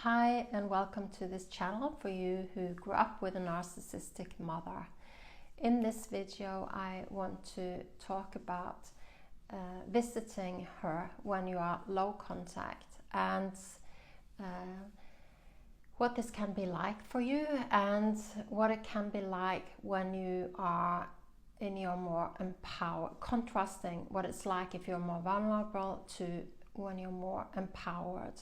Hi and welcome to this channel for you who grew up with a narcissistic mother. In this video I want to talk about visiting her when you are low contact and what this can be like for you and what it can be like when you are in your more empowered, contrasting what it's like if you're more vulnerable to when you're more empowered.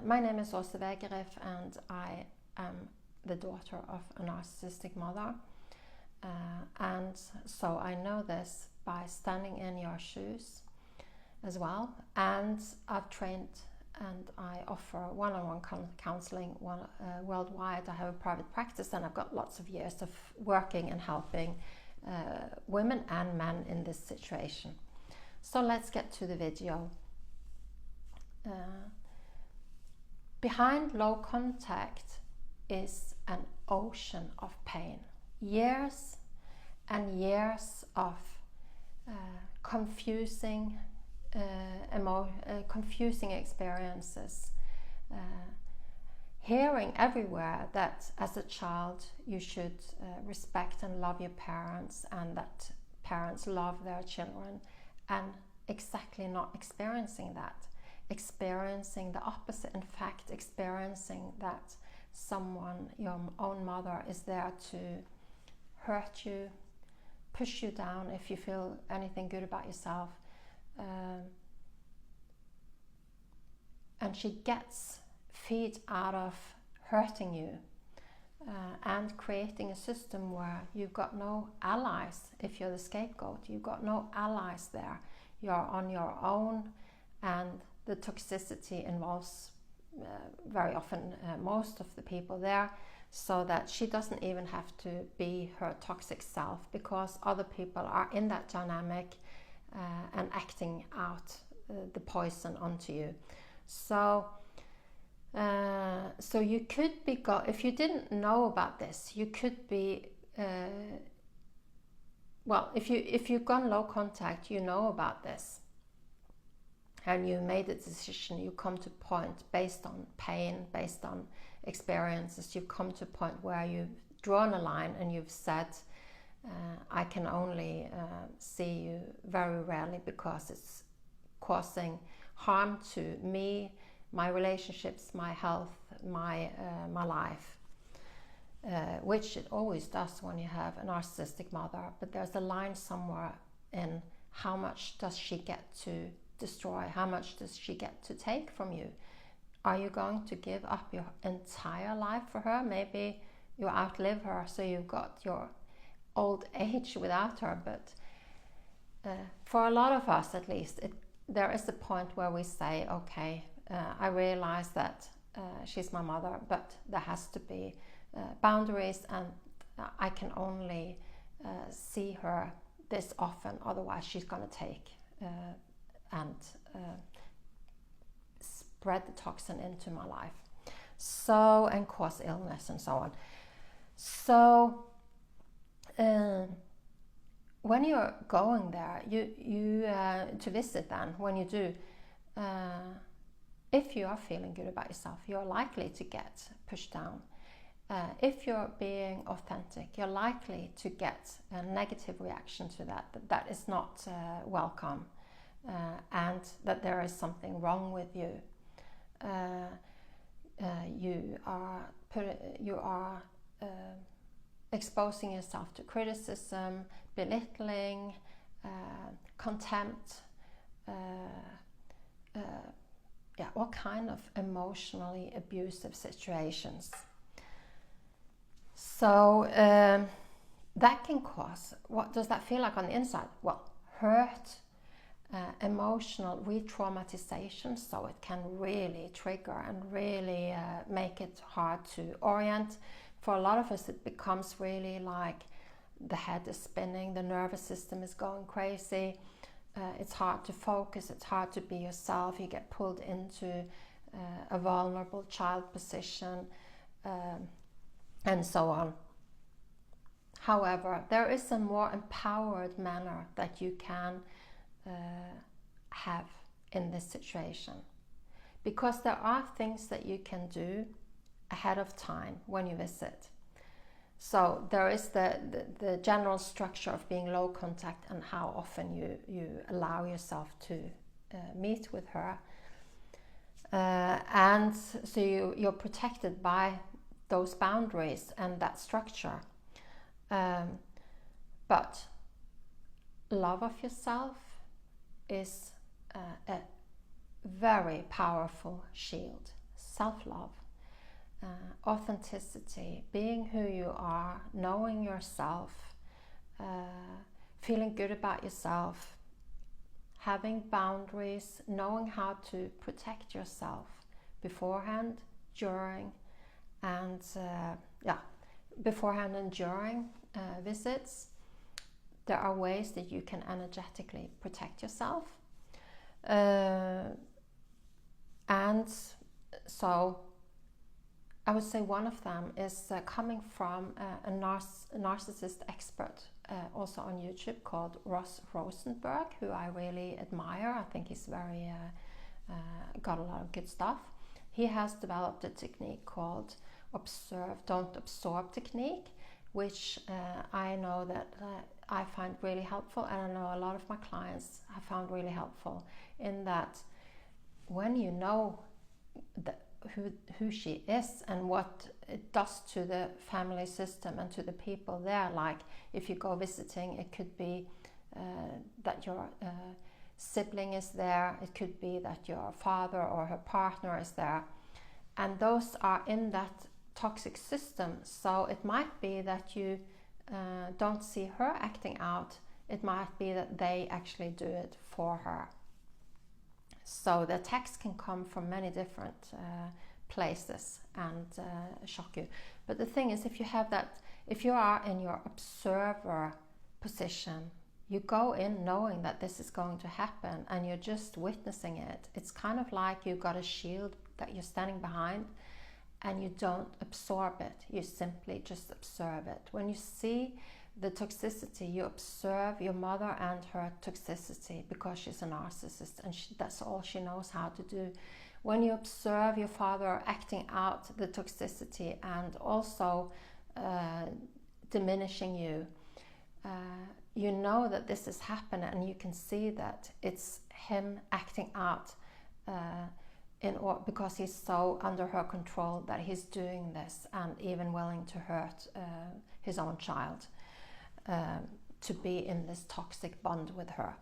My name is Ross Rosenberg and I am the daughter of a narcissistic mother, and so I know this by standing in your shoes as well, and I've trained and I offer one-on-one counseling worldwide. I have a private practice and I've got lots of years of working and helping women and men in this situation. So let's get to the video. Behind low contact is an ocean of pain. Years and years of confusing experiences. Hearing everywhere that as a child you should respect and love your parents and that parents love their children, and exactly not experiencing that. Experiencing the opposite, in fact experiencing that someone, your own mother, is there to hurt you, push you down if you feel anything good about yourself, and she gets feed out of hurting you and creating a system where you've got no allies. If you're the scapegoat, you've got no allies there, you're on your own, and the toxicity involves very often most of the people there, so that she doesn't even have to be her toxic self because other people are in that dynamic and acting out the poison onto you. So you could be, if you didn't know about this, you could be, well, if you've gone low contact, you know about this. And you made a decision, you come to a point based on pain, based on experiences, you've come to a point where you've drawn a line and you've said, I can only see you very rarely because it's causing harm to me, my relationships, my health, my life, which it always does when you have a narcissistic mother. But there's a line somewhere in how much does she get to destroy, how much does she get to take from you? Are you going to give up your entire life for her? Maybe you outlive her, so you've got your old age without her. But for a lot of us, at least, there is a point where we say, okay, I realize that she's my mother, but there has to be boundaries, and I can only see her this often, otherwise she's going to take and spread the toxin into my life, so, and cause illness and so on. So when you're going there, you to visit, then when you do, if you are feeling good about yourself, you're likely to get pushed down. If you're being authentic, you're likely to get a negative reaction to that is not welcome. And that there is something wrong with you. You are exposing yourself to criticism, belittling, contempt, all kind of emotionally abusive situations. So that can cause, what does that feel like on the inside? Well, hurt, emotional re-traumatization, so it can really trigger and really make it hard to orient. For a lot of us, it becomes really like the head is spinning, the nervous system is going crazy, it's hard to focus, it's hard to be yourself, you get pulled into a vulnerable child position, and so on. However, there is a more empowered manner that you can have in this situation. because there are things that you can do ahead of time when you visit. So there is the general structure of being low contact and how often you allow yourself to meet with her. And so you're protected by those boundaries and that structure. But love of yourself is a very powerful shield. Self-love, authenticity, being who you are, knowing yourself, feeling good about yourself, having boundaries, knowing how to protect yourself beforehand, during, and beforehand and during visits. There are ways that you can energetically protect yourself. And so I would say one of them is coming from a narcissist expert, also on YouTube, called Ross Rosenberg, who I really admire. I think he's very got a lot of good stuff. He has developed a technique called observe, don't absorb technique, which I know that I find really helpful, and I know a lot of my clients have found really helpful, in that when you know who she is and what it does to the family system and to the people there, like if you go visiting, it could be that your sibling is there, it could be that your father or her partner is there, and those are in that toxic system. So it might be that you don't see her acting out, it might be that they actually do it for her. So the attacks can come from many different places and shock you. But the thing is, if you have that, if you are in your observer position, you go in knowing that this is going to happen and you're just witnessing it. It's kind of like you've got a shield that you're standing behind, and you don't absorb it, you simply just observe it. When you see the toxicity, you observe your mother and her toxicity, because she's a narcissist and that's all she knows how to do. When you observe your father acting out the toxicity and also diminishing you, you know that this is happening, and you can see that it's him acting out because he's so under her control that he's doing this, and even willing to hurt his own child to be in this toxic bond with her.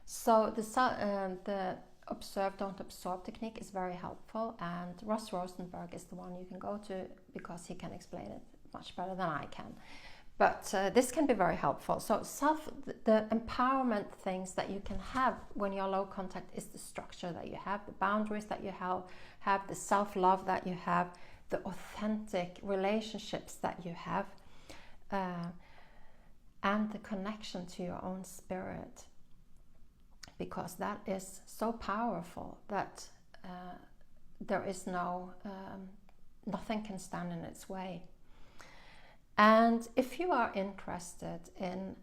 So the observe, don't absorb technique is very helpful, and Ross Rosenberg is the one you can go to, because he can explain it much better than I can. But this can be very helpful. So the empowerment things that you can have when you're low contact is the structure that you have, the boundaries that you have, the self-love that you have, the authentic relationships that you have, and the connection to your own spirit, because that is so powerful that there is nothing can stand in its way. And if you are interested in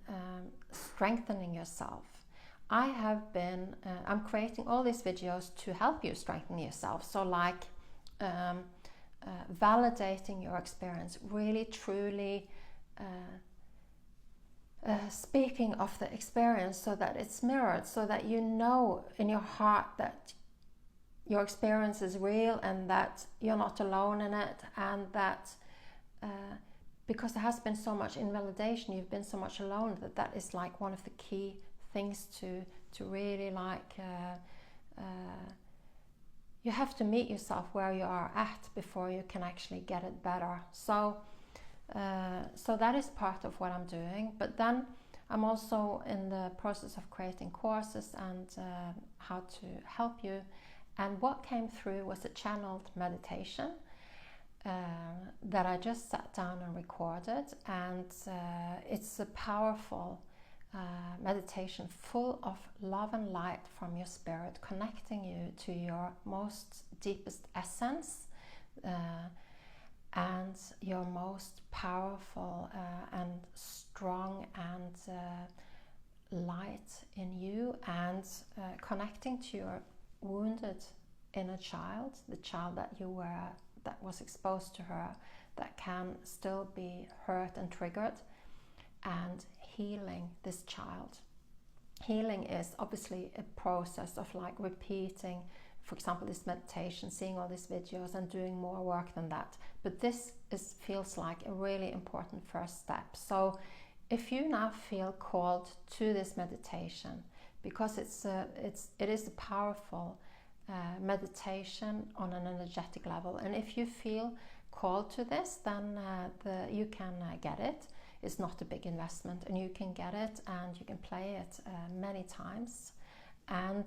strengthening yourself, I'm creating all these videos to help you strengthen yourself. So like validating your experience, really truly speaking of the experience so that it's mirrored, so that you know in your heart that your experience is real and that you're not alone in it, and that because there has been so much invalidation, you've been so much alone, that is like one of the key things to really like you have to meet yourself where you are at before you can actually get it better. So that is part of what I'm doing, but then I'm also in the process of creating courses and how to help you. And what came through was a channeled meditation that I just sat down and recorded, and it's a powerful meditation full of love and light from your spirit, connecting you to your most deepest essence and your most powerful and strong and light in you, and connecting to your wounded inner child, the child that you were, that was exposed to her, that can still be hurt and triggered, and healing this child. Healing is obviously a process of like repeating, for example, this meditation, seeing all these videos and doing more work than that. But this feels like a really important first step. So if you now feel called to this meditation, because it is a powerful meditation on an energetic level, and if you feel called to this, then you can get it. It's not a big investment, and you can get it and you can play it many times, and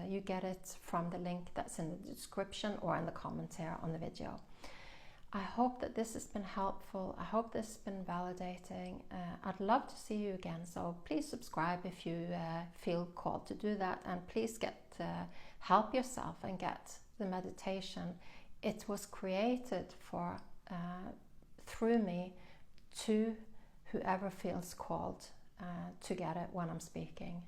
you get it from the link that's in the description or in the commentary on the video. I hope that this has been helpful. I hope this has been validating. I'd love to see you again, so please subscribe if you feel called to do that, and please help yourself and get the meditation. It was created for through me to whoever feels called to get it when I'm speaking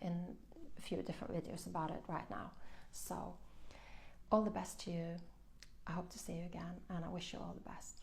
in a few different videos about it right now. So all the best to you. I hope to see you again, and I wish you all the best.